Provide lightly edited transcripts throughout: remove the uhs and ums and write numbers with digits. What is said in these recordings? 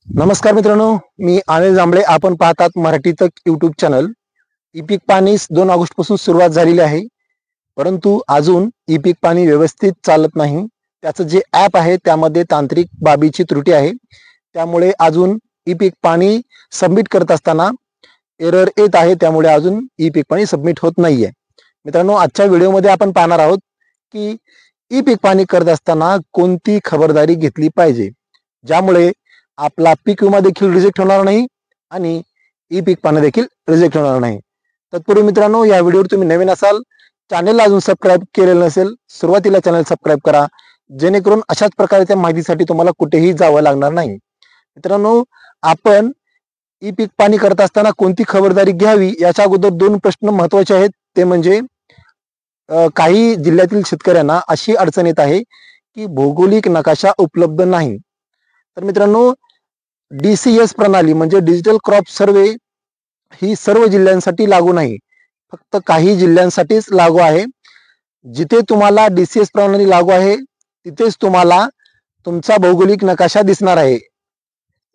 नमस्कार मित्रांनो, मी अनिल जांभळे. आपण पाहतात मराठी तक यूट्यूब चॅनल. ई पीक पाणी 2 ऑगस्ट पासून सुरुवात झालेली आहे, परंतु अजून ई पीक पाणी व्यवस्थित चालत नाही. त्याचं जे ॲप आहे त्यामध्ये तांत्रिक बाबीची त्रुटी आहे, त्यामुळे अजून ई पीक पाणी सबमिट करत असताना एरर येत आहे. त्यामुळे अजून ई पीक पाणी सबमिट होत नाहीये. मित्रांनो, आजच्या व्हिडिओमध्ये आपण पाहणार आहोत की ई पीक पाणी करत असताना कोणती खबरदारी घेतली पाहिजे, ज्यामुळे आपला पीक विमा देखील रिजेक्ट होणार नाही आणि ई पीक पाणी देखील रिजेक्ट होणार नाही. तत्पूर्वी मित्रांनो, या व्हिडिओवर तुम्ही नवीन असाल, चॅनलला अजून सबस्क्राईब केलेलं नसेल, सुरुवातीला चॅनल सबस्क्राईब करा, जेणेकरून अशाच प्रकारच्या माहितीसाठी तुम्हाला कुठेही जावं लागणार नाही. मित्रांनो, आपण ई पीक पाणी करत असताना कोणती खबरदारी घ्यावी याच्या अगोदर 2 प्रश्न महत्वाचे आहेत. ते म्हणजे काही जिल्ह्यातील शेतकऱ्यांना अशी अडचण येत आहे की भौगोलिक नकाशा उपलब्ध नाही. तर मित्रांनो, DCS प्रणाली म्हणजे डिजिटल क्रॉप सर्वे ही सर्व जिल्ह्यांसाठी लागू नाही, फक्त काही जिल्ह्यांसाठीच लागू आहे. जिथे तुम्हाला DCS प्रणाली लागू आहे तिथेच तुम्हाला तुमचा भौगोलिक नकाशा दिसणार आहे.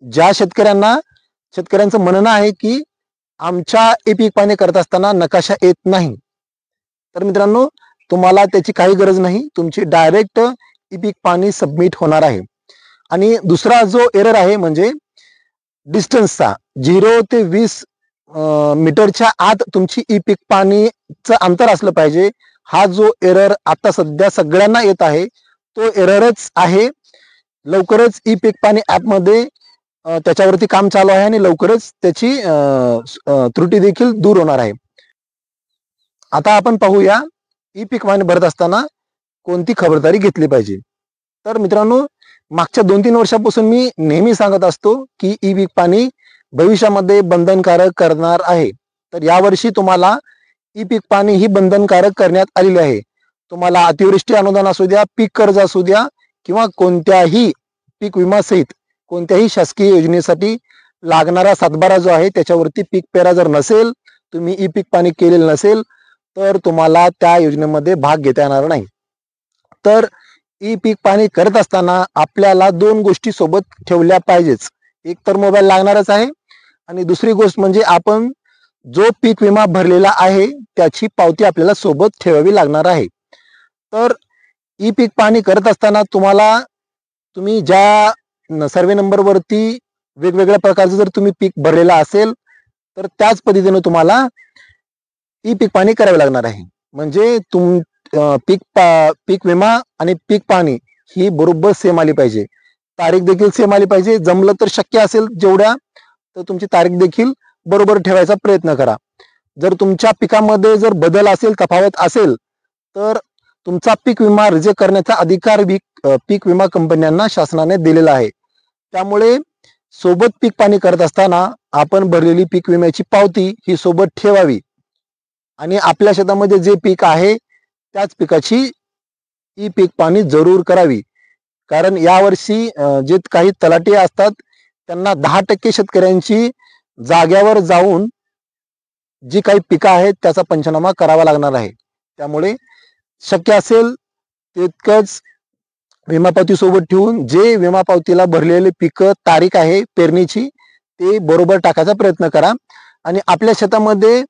ज्या शेतकऱ्यांचं म्हणणं आहे की आमच्या ई पीक पाणी करत असताना नकाशा येत नाही, तर मित्रांनो, तुम्हाला त्याची काही गरज नाही. तुमची डायरेक्ट ई पीक पाणी सबमिट होणार आहे. आणि दुसरा जो एरर आहे म्हणजे डिस्टन्सचा, 0 ते 20 मीटरच्या आत तुमची ई पीक पाणीचं अंतर असलं पाहिजे. हा जो एरर आता सध्या सगळ्यांना येत आहे तो एररच आहे. लवकरच ई पीक पाणी ॲपमध्ये त्याच्यावरती काम चालू आहे आणि लवकरच त्याची त्रुटी देखील दूर होणार आहे. आता आपण पाहूया ई पीक पाणी भरत असताना कोणती खबरदारी घेतली पाहिजे. तर मित्रांनो, मागच्या 2-3 वर्षापासून मी नेहमी सांगत असतो की ई पीक पाणी भविष्यामध्ये बंधनकारक करणार आहे. तर यावर्षी तुम्हाला ई पीक पाणी ही बंधनकारक करण्यात आलेली आहे. तुम्हाला अतिवृष्टी अनुदान असू द्या, पीक कर्ज असू द्या किंवा कोणत्याही पीक विमा सहित कोणत्याही शासकीय योजनेसाठी लागणारा सातबारा जो आहे त्याच्यावरती पीक पेरा जर नसेल, तुम्ही ई पीक पाणी केलेलं नसेल, तर तुम्हाला त्या योजनेमध्ये भाग घेता येणार नाही. तर ई पीक पाणी करत असताना आपल्याला 2 गोष्टी सोबत ठेवल्या पाहिजेच. एक तर मोबाईल लागणारच आहे आणि दुसरी गोष्ट म्हणजे आपण जो पीक विमा भरलेला आहे त्याची पावती आपल्याला सोबत ठेवावी लागणार आहे. तर ई पीक पाणी करत असताना तुम्ही ज्या सर्वे नंबरवरती वेगवेगळ्या प्रकारचं जर तुम्ही पीक भरलेला असेल, तर त्याच पद्धतीने तुम्हाला ई पीक पाणी करावे लागणार आहे. म्हणजे पीक विमा आणि पीक पाणी ही बरोबर सेम आली पाहिजे. तारीख देखील सेम आली पाहिजे. जमलं तर शक्य असेल जेवढ्या तर तुमची तारीख देखील बरोबर ठेवायचा प्रयत्न करा. जर तुमच्या पिकामध्ये जर बदल असेल, तफावत असेल, तर तुमचा पीक विमा रिजेक्ट करण्याचा अधिकार पीक विमा कंपन्यांना शासनाने दिलेला आहे. त्यामुळे सोबत पीक पाणी करत असताना आपण भरलेली पीक विम्याची पावती ही सोबत ठेवावी आणि आपल्या शेतामध्ये जे पीक आहे त्याच पिकाची ई पीक पाणी जरूर करावी. कारण यावर्षी जे काही तलाठी असतात त्यांना 10% शेतकऱ्यांची जाग्यावर जाऊन जी काही पिकं आहेत त्याचा पंचनामा करावा लागणार आहे. त्यामुळे शक्य असेल तितकंच विमा पावती सोबत ठेवून जे विमा पावतीला भरलेले पिकं तारीख आहे पेरणीची ते बरोबर टाकायचा प्रयत्न करा आणि आपल्या शेतामध्ये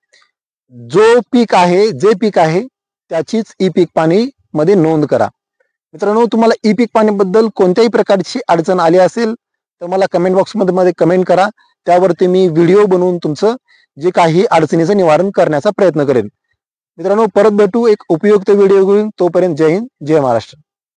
जे पीक आहे त्याचीच ई पीक पाणी मध्ये नोंद करा. मित्रांनो, तुम्हाला ई पीक पाणीबद्दल कोणत्याही प्रकारची अडचण आली असेल तर मला कमेंट बॉक्समध्ये कमेंट करा. त्यावरती मी व्हिडिओ बनवून तुमचं जे काही अडचणीचं निवारण करण्याचा प्रयत्न करेन. मित्रांनो, परत भेटू एक उपयुक्त व्हिडिओ घेऊन. तोपर्यंत जय हिंद, जय महाराष्ट्र.